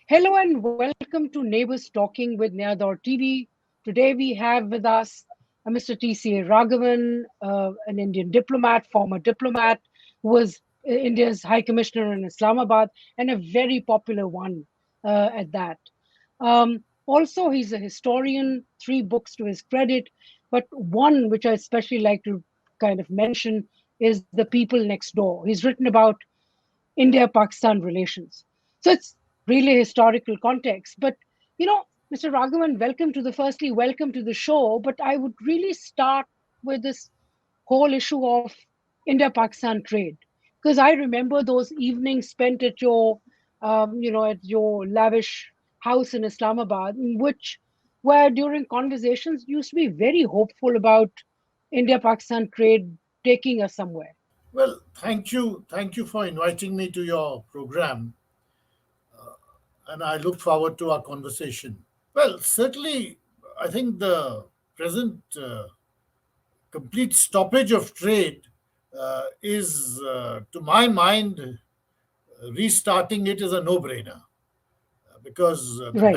Hello and welcome to Neighbors Talking with Neador TV. Today we have with us Mr. TCA Raghavan, an Indian diplomat, former diplomat, who was India's High Commissioner in Islamabad, and a very popular one at that. Also, he's a historian, three books to his credit, but one which I especially like to kind of mention is The People Next Door. He's written about India Pakistan relations. So it's really historical context. But, Mr. Raghavan, welcome to the show. But I would really start with this whole issue of India Pakistan trade. Because I remember those evenings spent at at your lavish house in Islamabad, in which where during conversations you used to be very hopeful about India Pakistan trade taking us somewhere. Well, thank you. Thank you for inviting me to your program, and I look forward to our conversation. Well, certainly, I think the present complete stoppage of trade is, to my mind, restarting it is a no-brainer because the Right.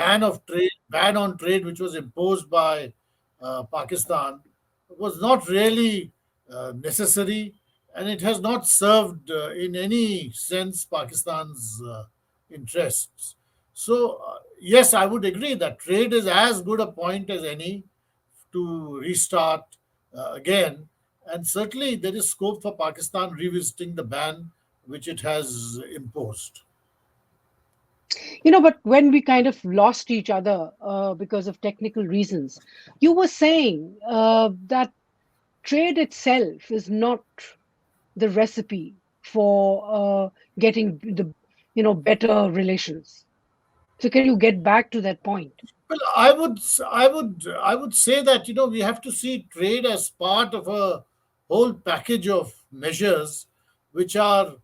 ban on trade, which was imposed by Pakistan, was not really necessary, and it has not served in any sense Pakistan's interests. So, yes, I would agree that trade is as good a point as any to restart again, and certainly there is scope for Pakistan revisiting the ban which it has imposed. But when we kind of lost each other because of technical reasons, you were saying that trade itself is not the recipe for getting the, better relations. So can you get back to that point? Well, I would say that we have to see trade as part of a whole package of measures which are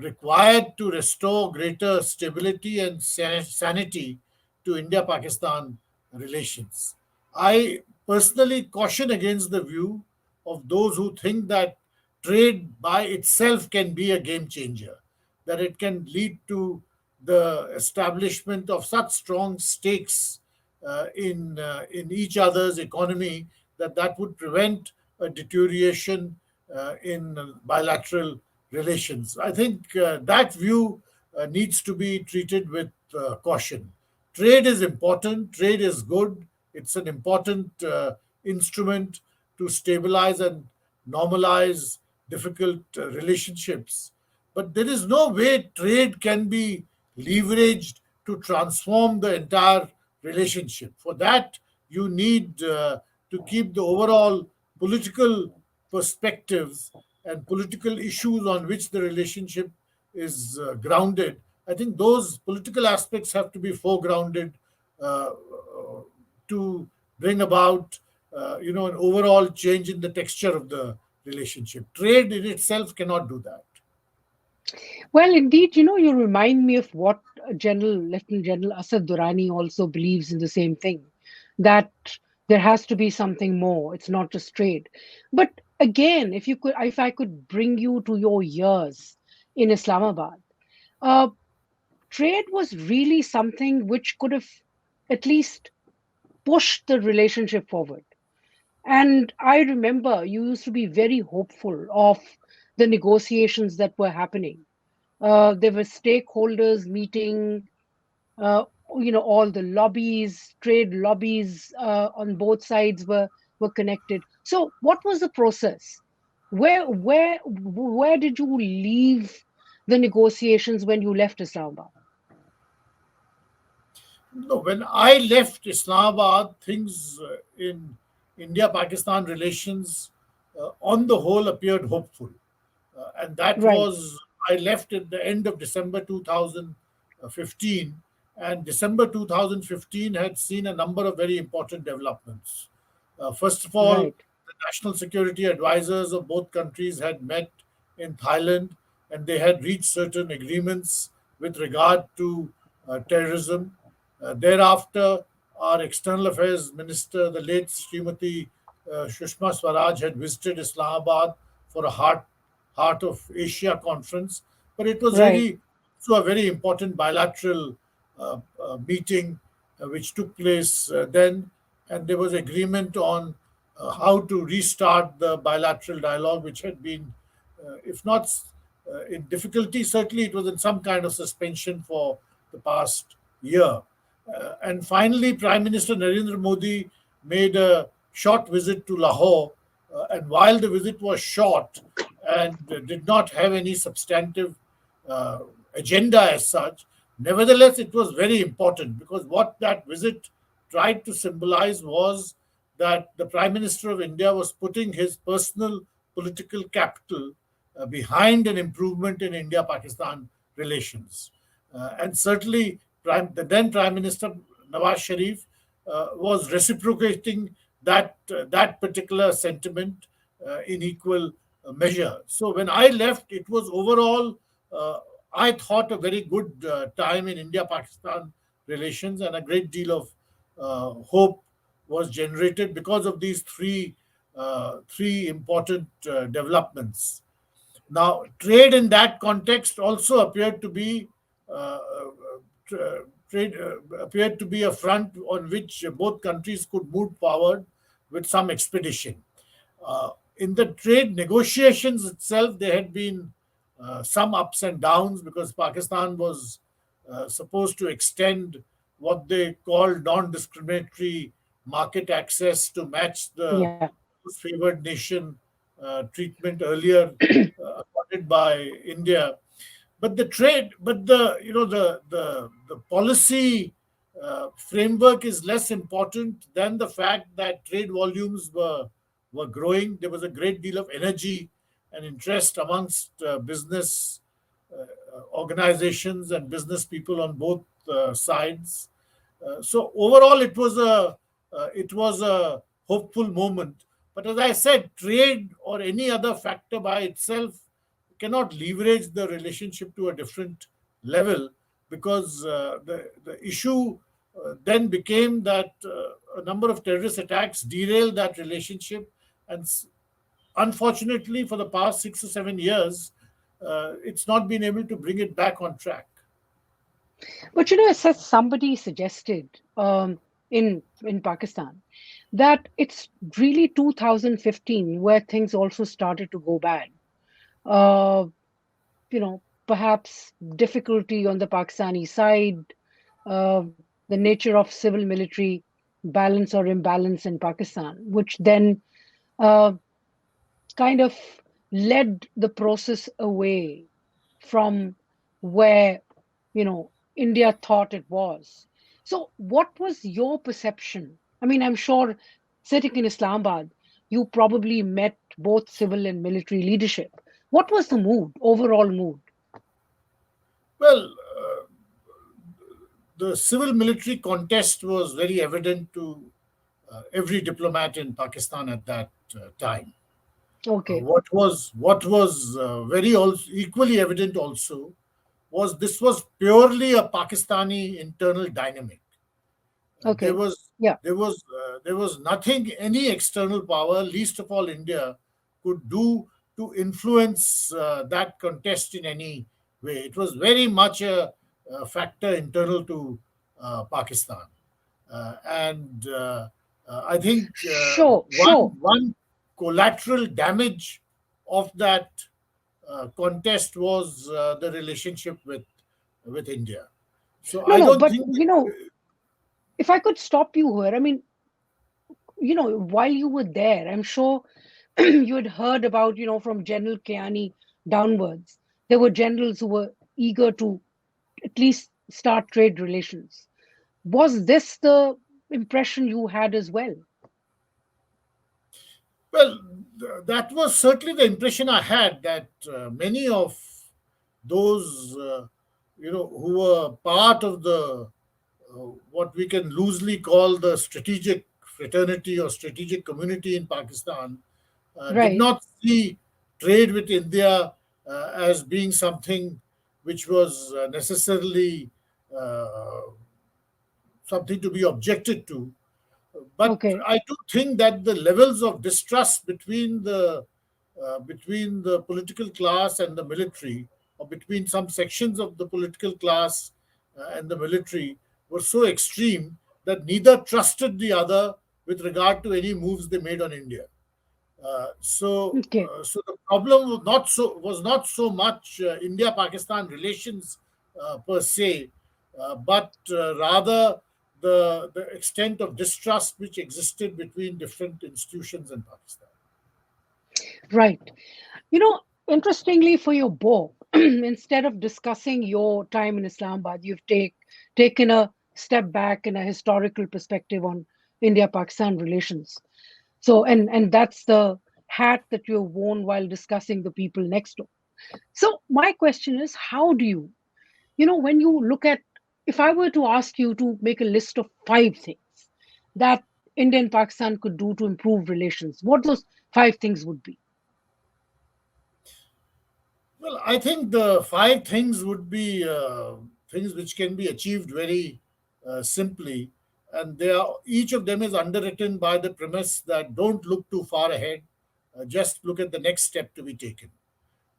required to restore greater stability and sanity to India-Pakistan relations. I personally caution against the view of those who think that trade by itself can be a game changer, that it can lead to the establishment of such strong stakes in each other's economy that would prevent a deterioration in bilateral relations. I think that view needs to be treated with caution. Trade is important, trade is good, it's an important instrument to stabilize and normalize difficult relationships. But there is no way trade can be leveraged to transform the entire relationship. For that, you need to keep the overall political perspectives and political issues on which the relationship is grounded. I think those political aspects have to be foregrounded uh, to bring about an overall change in the texture of the relationship. Trade in itself cannot do that. Well, indeed, you remind me of what Lieutenant General Asad Durrani also believes in the same thing, that there has to be something more. It's not just trade. But again, if I could bring you to your years in Islamabad, uh, trade was really something which could have at least pushed the relationship forward. And I remember you used to be very hopeful of the negotiations that were happening. There were stakeholders meeting, uh, all the lobbies, trade lobbies on both sides were connected. So, what was the process? Where did you leave the negotiations when you left Islamabad? No, when I left Islamabad, things in India Pakistan relations on the whole appeared hopeful. And that Right, was, I left at the end of December 2015. And December 2015 had seen a number of very important developments. First of all, right, the national security advisors of both countries had met in Thailand and they had reached certain agreements with regard to terrorism. Thereafter, our external affairs minister, the late Srimati Shushma Swaraj, had visited Islamabad for a Heart of Asia conference, but it was right. really also a very important bilateral meeting which took place then, and there was agreement on how to restart the bilateral dialogue, which had been, if not in difficulty, certainly it was in some kind of suspension for the past year. And finally, Prime Minister Narendra Modi made a short visit to Lahore. And while the visit was short and did not have any substantive uh, agenda as such, nevertheless, it was very important because what that visit tried to symbolize was that the Prime Minister of India was putting his personal political capital behind an improvement in India Pakistan relations. And certainly, the then Prime Minister Nawaz Sharif was reciprocating that particular sentiment in equal measure. So when I left, it was overall, I thought, a very good time in India-Pakistan relations, and a great deal of hope was generated because of these three important developments. Now, trade in that context also appeared to be trade appeared to be a front on which both countries could move forward with some expedition. In the trade negotiations itself, there had been some ups and downs because Pakistan was supposed to extend what they called non-discriminatory market access to match the Yeah. most favored nation treatment earlier accorded by India. But the trade, but the the policy framework is less important than the fact that trade volumes were growing. There was a great deal of energy and interest amongst business organizations and business people on both sides. So overall, it was a hopeful moment. But as I said, trade or any other factor by itself cannot leverage the relationship to a different level because the issue then became that a number of terrorist attacks derailed that relationship, and unfortunately, for the past 6 or 7 years, it's not been able to bring it back on track. But as somebody suggested in Pakistan, that it's really 2015 where things also started to go bad. Uh, Perhaps difficulty on the Pakistani side, the nature of civil military balance or imbalance in Pakistan, which then uh, kind of led the process away from where India thought it was. So what was your perception? I mean, I'm sure sitting in Islamabad, you probably met both civil and military leadership. What was the mood, overall mood? Well, the civil military contest was very evident to every diplomat in Pakistan at that time. Okay. What was very also equally evident also was this was purely a Pakistani internal dynamic. There Okay. was Yeah. there was nothing any external power, least of all India, could do to influence that contest in any way. It was very much a factor internal to Pakistan, and I think Sure, one sure. one collateral damage of that contest was the relationship with India. So No, I no, don't but think. if I could stop you here, I mean, while you were there, I'm sure you had heard about, from General Kiani downwards, there were generals who were eager to at least start trade relations. Was this the impression you had as well? Well, that was certainly the impression I had that many of those, who were part of the what we can loosely call the strategic fraternity or strategic community in Pakistan, did Right. not see trade with India as being something which was necessarily uh, something to be objected to. But Okay. I do think that the levels of distrust between the political class and the military, or between some sections of the political class and the military were so extreme that neither trusted the other with regard to any moves they made on India. Okay. So the problem was not so much India-Pakistan relations per se, but rather the extent of distrust which existed between different institutions in Pakistan. Right. You know, interestingly, for your book, instead of discussing your time in Islamabad, you've taken a step back in a historical perspective on India-Pakistan relations. So, and that's the hat that you've worn while discussing the people next door. So, my question is, how do you, when you look at, if I were to ask you to make a list of 5 things that India and Pakistan could do to improve relations, what those 5 things would be? Well, I think the five things would be things which can be achieved very simply, and they are each of them is underwritten by the premise that don't look too far ahead, just look at the next step to be taken.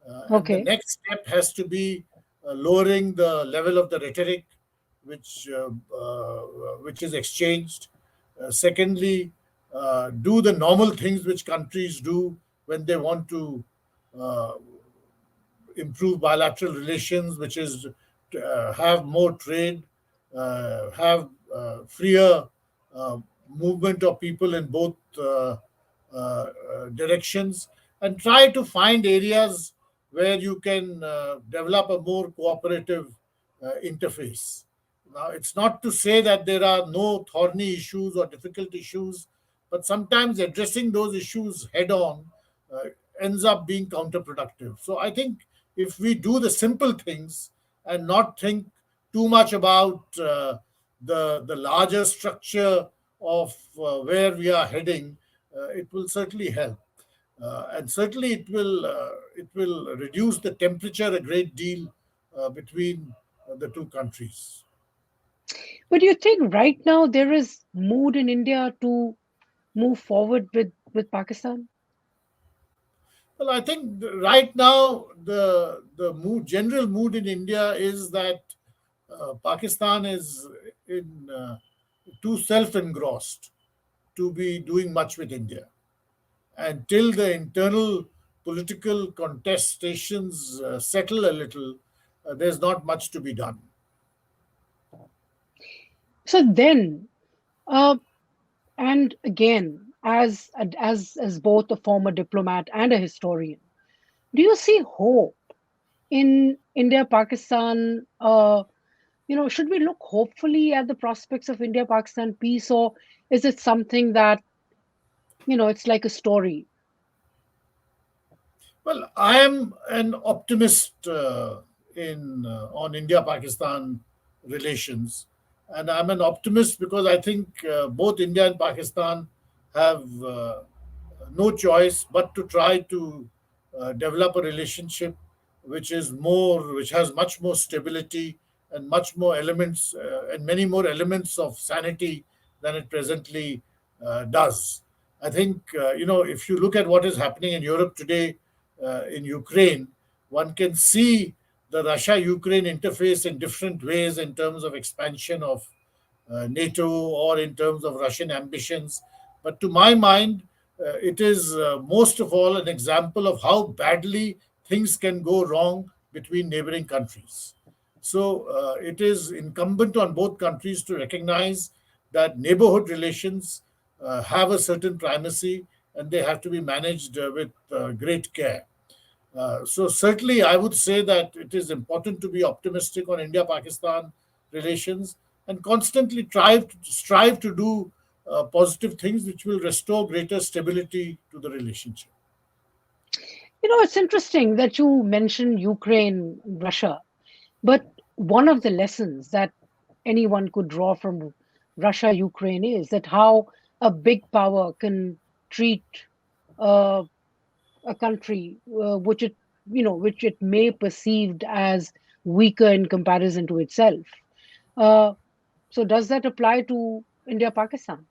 And the Okay. next step has to be lowering the level of the rhetoric which which is exchanged. Secondly, do the normal things which countries do when they want to uh, improve bilateral relations, which is to have more trade, have freer movement of people in both directions, and try to find areas where you can develop a more cooperative interface. Now, it's not to say that there are no thorny issues or difficult issues, but sometimes addressing those issues head on uh, ends up being counterproductive. So I think if we do the simple things and not think too much about the larger structure of where we are heading, it will certainly help. And certainly it will reduce the temperature a great deal between the two countries. But do you think right now there is mood in India to move forward with Pakistan? Well, I think right now the mood, general mood in India is that Pakistan is in too self-engrossed to be doing much with India. Until the internal political contestations settle a little, there's not much to be done. So then, uh, and again, as both a former diplomat and a historian, do you see hope in India Pakistan? Should we look hopefully at the prospects of India Pakistan peace, or is it something that it's like a story? Well, I am an optimist in on India-Pakistan relations, and I'm an optimist because I think both India and Pakistan have no choice but to try to develop a relationship which has much more stability and much more elements and many more elements of sanity than it presently does. I think if you look at what is happening in Europe today, in Ukraine, one can see the Russia-Ukraine interface in different ways in terms of expansion of NATO or in terms of Russian ambitions. But to my mind, it is most of all an example of how badly things can go wrong between neighboring countries. So it is incumbent on both countries to recognize that neighborhood relations have a certain primacy and they have to be managed with great care. So certainly, I would say that it is important to be optimistic on India-Pakistan relations and constantly strive to do positive things which will restore greater stability to the relationship. It's interesting that you mentioned Ukraine, Russia, but one of the lessons that anyone could draw from Russia, Ukraine is that how a big power can treat uh, a country which it may perceived as weaker in comparison to itself. Uh, so does that apply to India, Pakistan,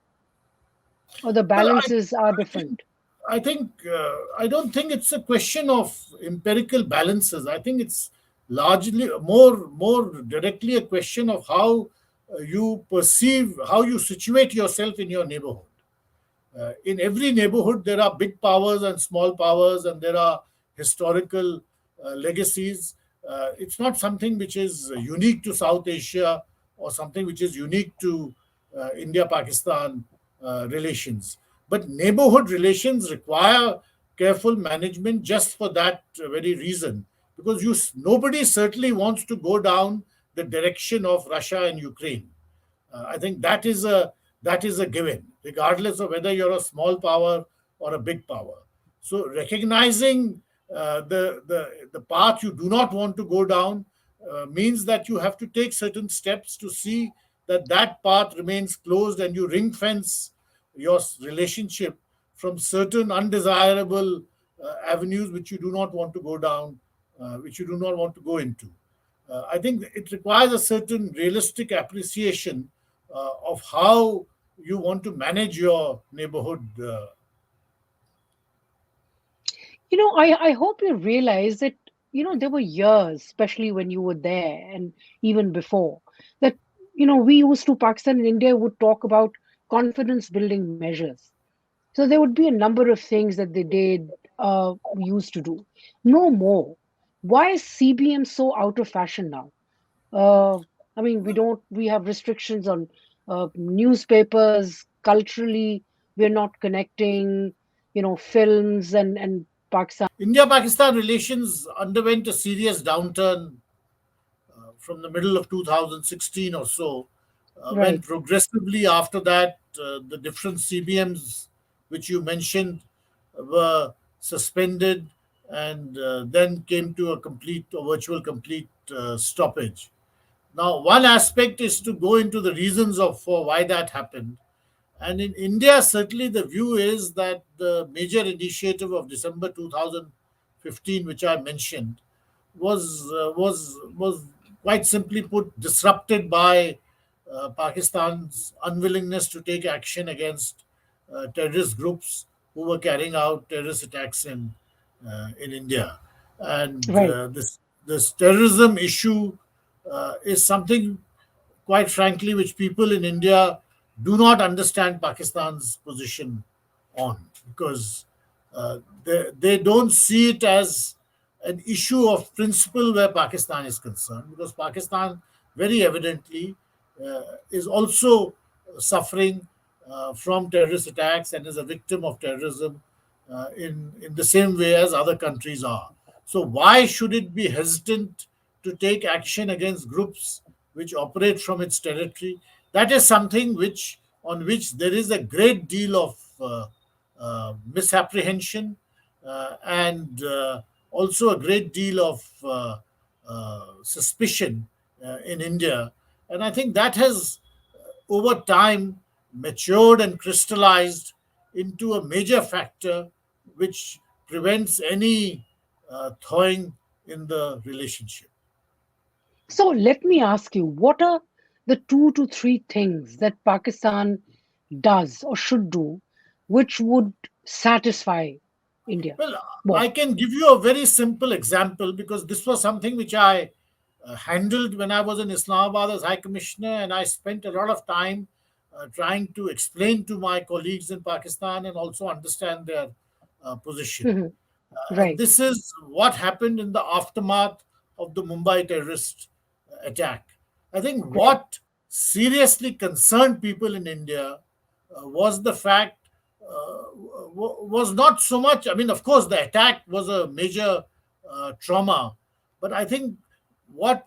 or the Well, balances are I think different? I don't think it's a question of empirical balances. I think it's largely more directly a question of how you perceive, how you situate yourself in your neighborhood. In every neighborhood, there are big powers and small powers, and there are historical legacies. It's not something which is unique to South Asia or something which is unique to India Pakistan relations. But neighborhood relations require careful management just for that very reason, because nobody certainly wants to go down the direction of Russia and Ukraine. I think that is a given, regardless of whether you're a small power or a big power. So recognizing the path you do not want to go down means that you have to take certain steps to see that that path remains closed, and you ring fence your relationship from certain undesirable avenues which you do not want to go down, which you do not want to go into. I think it requires a certain realistic appreciation of how you want to manage your neighborhood. I hope you realize that, there were years, especially when you were there and even before, that, we used to, Pakistan and India would talk about confidence building measures. So there would be a number of things that they did, used to do. No more. Why is CBM so out of fashion now? Uh, I mean, we have restrictions on newspapers. Culturally, we're not connecting, films and Pakistan. India Pakistan relations underwent a serious downturn from the middle of 2016 or so, when Right. progressively after that, the different CBMs which you mentioned were suspended, and then came to a complete or virtual complete stoppage. Now, one aspect is to go into the reasons of for why that happened. And in India, certainly the view is that the major initiative of December 2015, which I mentioned, was quite simply put disrupted by Pakistan's unwillingness to take action against terrorist groups who were carrying out terrorist attacks in India. And Right. this terrorism issue is something, quite frankly, which people in India do not understand Pakistan's position on, because they don't see it as an issue of principle where Pakistan is concerned, because Pakistan very evidently is also suffering from terrorist attacks and is a victim of terrorism in the same way as other countries are. So, why should it be hesitant to take action against groups which operate from its territory? That is something on which there is a great deal of misapprehension, and also a great deal of suspicion in India. And I think that has, over time, matured and crystallized into a major factor which prevents any thawing in the relationship. So let me ask you, what are the 2 to 3 things that Pakistan does or should do, which would satisfy India Well, more? I can give you a very simple example, because this was something which I handled when I was in Islamabad as High Commissioner, and I spent a lot of time trying to explain to my colleagues in Pakistan and also understand their position. Mhm. And Right. this is what happened in the aftermath of the Mumbai terrorist attack. I think Right. what seriously concerned people in India was the fact, was not so much. I mean, of course, the attack was a major trauma, but I think what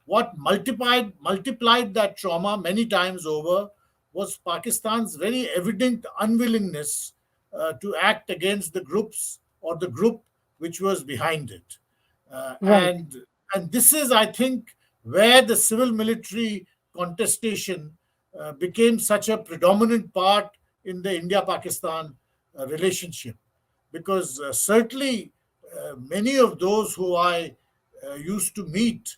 what multiplied that trauma many times over was Pakistan's very evident unwillingness to act against the groups or the group which was behind it. Uh, Right. and and this is, I think, where the civil military contestation became such a predominant part in the India Pakistan relationship, because certainly many of those who I used to meet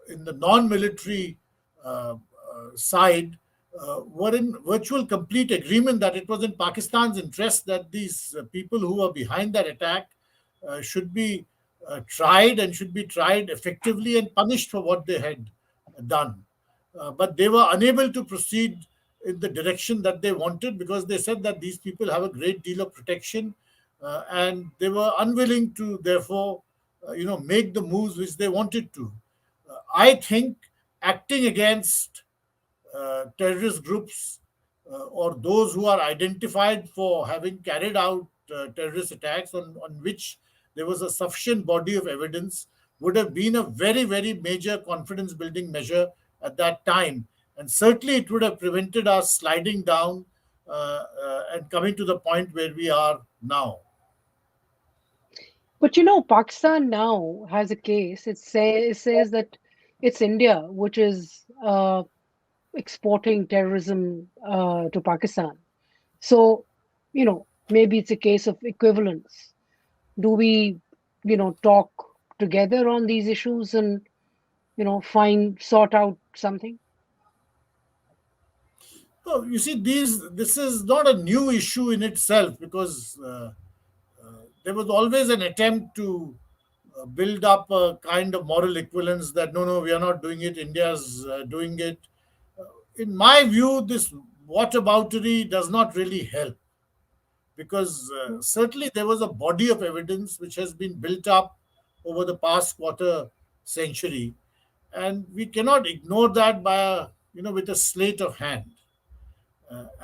in the non military side were in virtual complete agreement that it was in Pakistan's interest that these people who were behind that attack should be tried and should be tried effectively and punished for what they had done. But they were unable to proceed in the direction that they wanted because they said that these people have a great deal of protection, and they were unwilling to, therefore, make the moves which they wanted to. I think acting against terrorist groups or those who are identified for having carried out terrorist attacks on which there was a sufficient body of evidence would have been a very, very major confidence building measure at that time. And certainly it would have prevented us sliding down and coming to the point where we are now. But Pakistan now has a case. It says that it's India which is exporting terrorism to Pakistan. So, maybe it's a case of equivalence. Do we, talk together on these issues and, sort out something? So you see, this is not a new issue in itself because there was always an attempt to build up a kind of moral equivalence that no, no, we are not doing it, India's doing it. In my view, this whataboutery does not really help because certainly there was a body of evidence which has been built up over the past quarter century, and we cannot ignore that by with a slate of hand.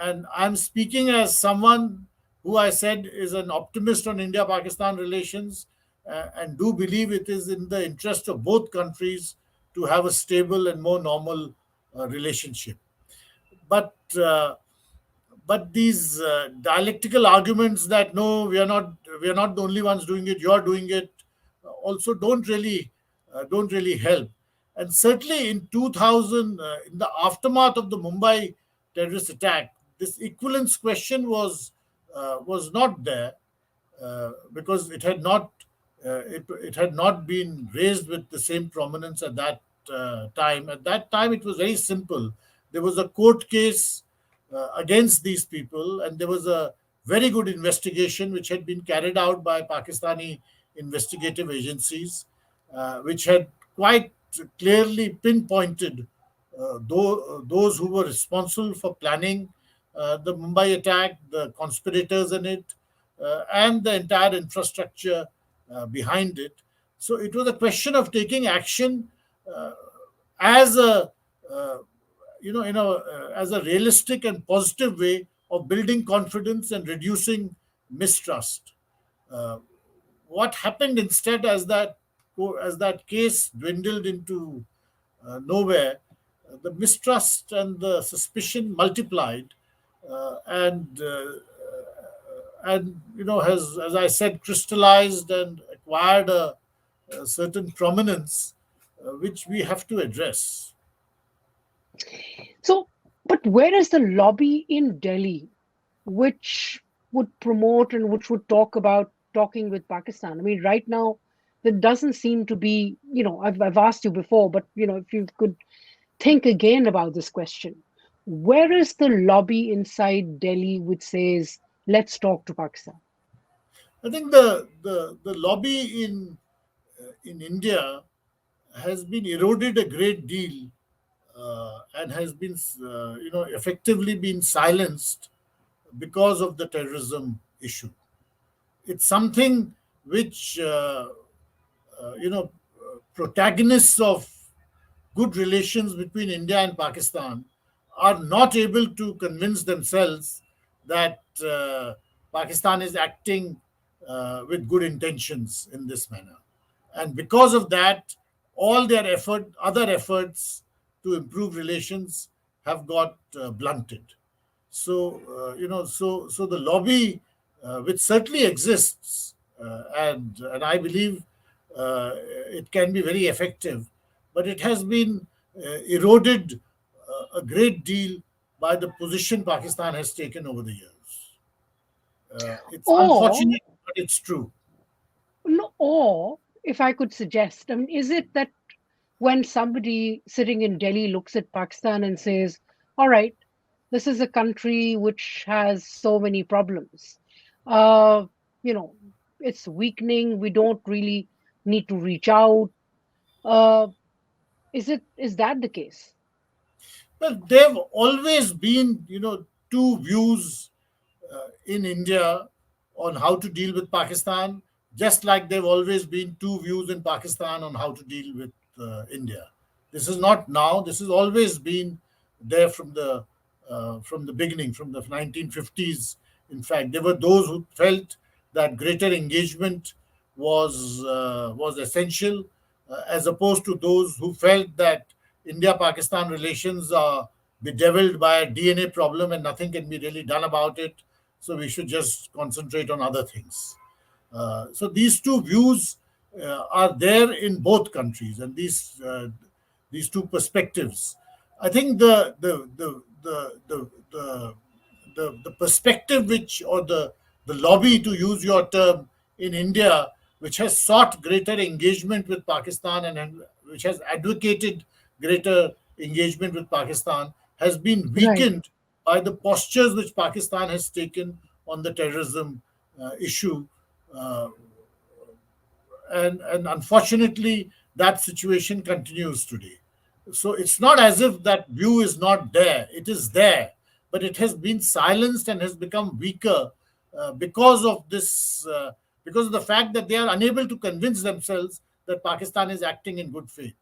And I'm speaking as someone who I said is an optimist on India Pakistan relations and do believe it is in the interest of both countries to have a stable and more normal relationship. But but these dialectical arguments that no, we are not the only ones doing it, you're doing it, also don't really help. And certainly in 2000, in the aftermath of the Mumbai terrorist attack, this equivalence question was not there because it had not been raised with the same prominence at that time. At that time, it was very simple. There was a court case against these people, and there was a very good investigation which had been carried out by Pakistani investigative agencies, which had quite clearly pinpointed those who were responsible for planning the Mumbai attack, the conspirators in it, and the entire infrastructure behind it. So it was a question of taking action uh, as a uh, as a realistic and positive way of building confidence and reducing mistrust. Uh, what happened instead, as that case dwindled into nowhere, the mistrust and the suspicion multiplied, and has, as I said, crystallized and acquired a certain prominence, which we have to address. So, but where is the lobby in Delhi which would promote and which would talk about talking with Pakistan? I mean, right now, there doesn't seem to be, I've asked you before, but, if you could think again about this question. Where is the lobby inside Delhi which says, let's talk to Pakistan? I think the lobby in India has been eroded a great deal and has been effectively been silenced because of the terrorism issue. It's something which protagonists of good relations between India and Pakistan are not able to convince themselves that Pakistan is acting with good intentions in this manner. And because of that, all their other efforts to improve relations have got blunted. So so the lobby, which certainly exists, and I believe it can be very effective, but it has been eroded a great deal by the position Pakistan has taken over the years. It's Or, unfortunate, but it's true. no, or if I could suggest, I mean, is it that when somebody sitting in Delhi looks at Pakistan and says, all right, this is a country which has so many problems. Uh, you know, it's weakening. We don't really need to reach out. Uh, is that the case? Well, there have always been, two views in India on how to deal with Pakistan, just like there have always been two views in Pakistan on how to deal with India. This is not now. This has always been there from the beginning, from the 1950s. In fact, there were those who felt that greater engagement was essential, as opposed to those who felt that India-Pakistan relations are bedeviled by a DNA problem and nothing can be really done about it. So we should just concentrate on other things. So these two views are there in both countries, and these two perspectives. I think the perspective which, or the lobby, to use your term, in India, which has sought greater engagement with Pakistan and which has advocated greater engagement with Pakistan, has been Right. weakened by the postures which Pakistan has taken on the terrorism issue. Uh, and unfortunately, that situation continues today. So it's not as if that view is not there, it is there, but it has been silenced and has become weaker because of this, because of the fact that they are unable to convince themselves that Pakistan is acting in good faith.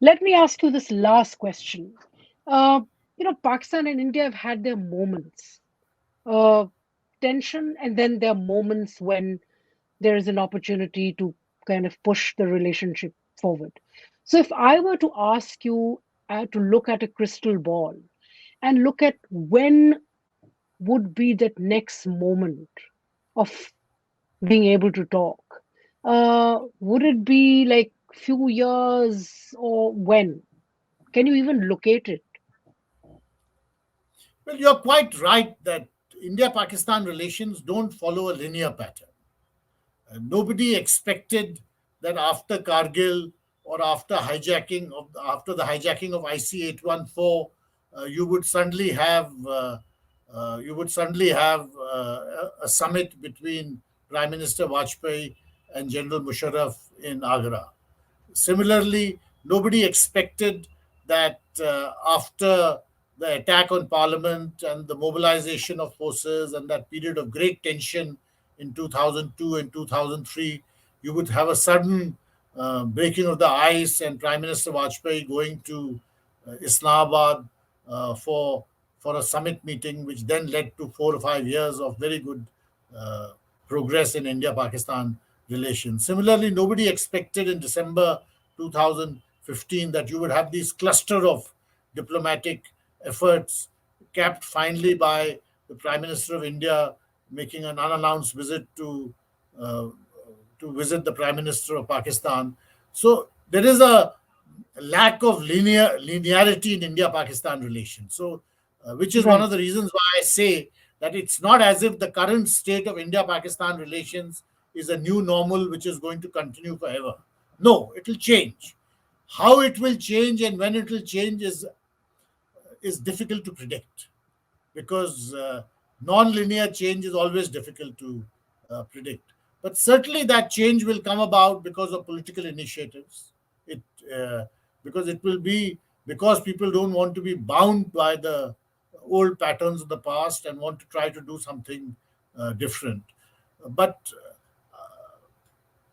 Let me ask you this last question. Uh, Pakistan and India have had their moments, uh, tension, and then there are moments when there is an opportunity to kind of push the relationship forward. So, if I were to ask you to look at a crystal ball and look at when would be that next moment of being able to talk, would it be like few years or when? Can you even locate it? Well, you're quite right that India Pakistan relations don't follow a linear pattern. Nobody expected that after Kargil or after the hijacking of IC 814, you would suddenly have a summit between Prime Minister Vajpayee and General Musharraf in Agra. Similarly, nobody expected that after the attack on Parliament and the mobilization of forces and that period of great tension in 2002 and 2003, you would have a sudden breaking of the ice and Prime Minister Vajpayee going to Islamabad for a summit meeting, which then led to 4 or 5 years of very good uh, progress in India-Pakistan relations. Similarly, nobody expected in December 2015 that you would have these cluster of diplomatic efforts, capped finally by the Prime Minister of India making an unannounced visit uh, to visit the Prime Minister of Pakistan. So there is a lack of linearity in India-Pakistan relations. So, which is one of Right. the reasons why I say that it's not as if the current state of India-Pakistan relations is a new normal which is going to continue forever. No, it will change. How it will change and when it will change is difficult to predict because non-linear change is always difficult to predict. But certainly that change will come about because of political initiatives. It because it will be because people don't want to be bound by the old patterns of the past and want to try to do something different. But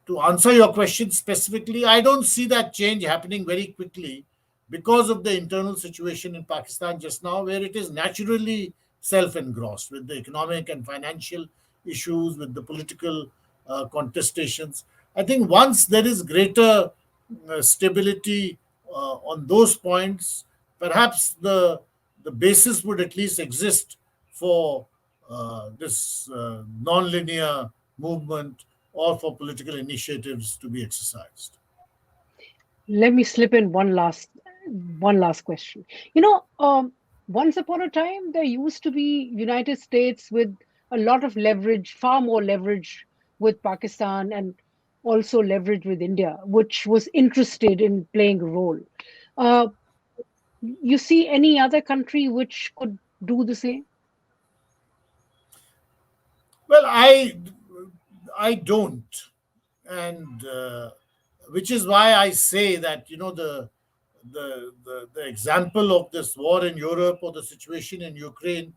to answer your question specifically, I don't see that change happening very quickly because of the internal situation in Pakistan just now, where it is naturally self engrossed with the economic and financial issues, with the political contestations. I think once there is greater stability on those points, perhaps the basis would at least exist for this non-linear movement or for political initiatives to be exercised. Let me slip in one last question. Once upon a time, there used to be United States with a lot of leverage, far more leverage with Pakistan and also leverage with India, which was interested in playing a role. Uh, you see any other country which could do the same? Well, I don't. and which is why I say that the example of this war in Europe or the situation in Ukraine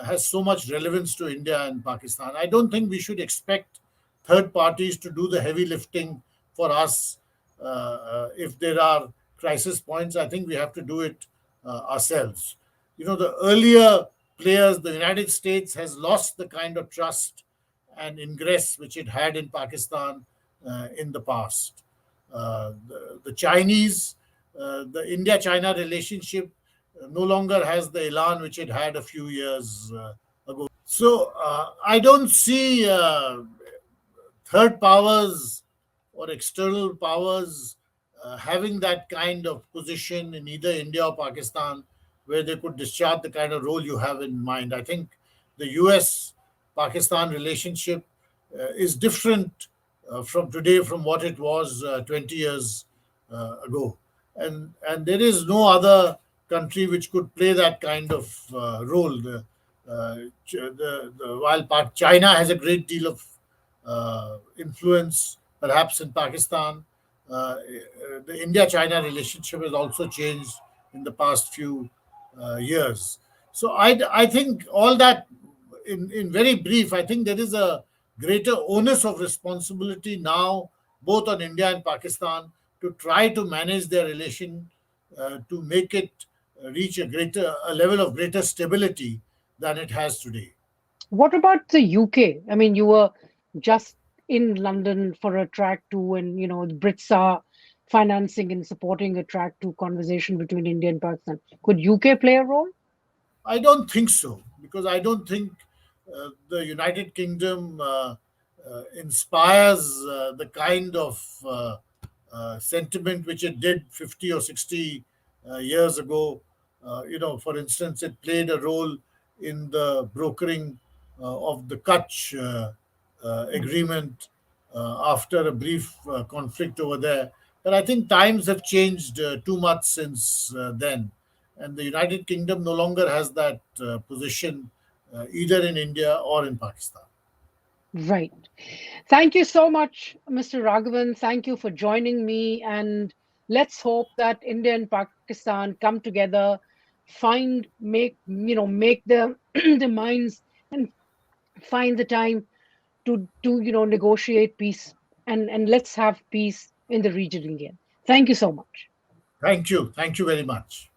has so much relevance to India and Pakistan. I don't think we should expect third parties to do the heavy lifting for us. If there are crisis points, I think we have to do it ourselves. The earlier players, the United States has lost the kind of trust and ingress which it had in Pakistan in the past. The Chinese, the India China relationship no longer has the elan which it had a few years ago. So I don't see third powers or external powers having that kind of position in either India or Pakistan where they could discharge the kind of role you have in mind. I think the US Pakistan relationship is different from today from what it was 20 years ago. And there is no other country which could play that kind of role. While China has a great deal of influence, perhaps in Pakistan, the India-China relationship has also changed in the past few years. So I think all that, in very brief, I think there is a greater onus of responsibility now, both on India and Pakistan, to try to manage their relation to make it reach a level of greater stability than it has today. What about the UK? I mean, you were just in London for a track two, and the Brits are financing and supporting a track two conversation between India and Pakistan. Could UK play a role? I don't think so, because I don't think the United Kingdom inspires the kind of sentiment which it did 50 or 60 years ago. For instance, it played a role in the brokering of the Kutch agreement after a brief conflict over there. But I think times have changed too much since then. And the United Kingdom no longer has that position either in India or in Pakistan. Right. Thank you so much, Mr. Raghavan. Thank you for joining me. And let's hope that India and Pakistan come together, make the the minds and find the time to negotiate peace, and let's have peace in the region again. Thank you so much. Thank you. Thank you very much.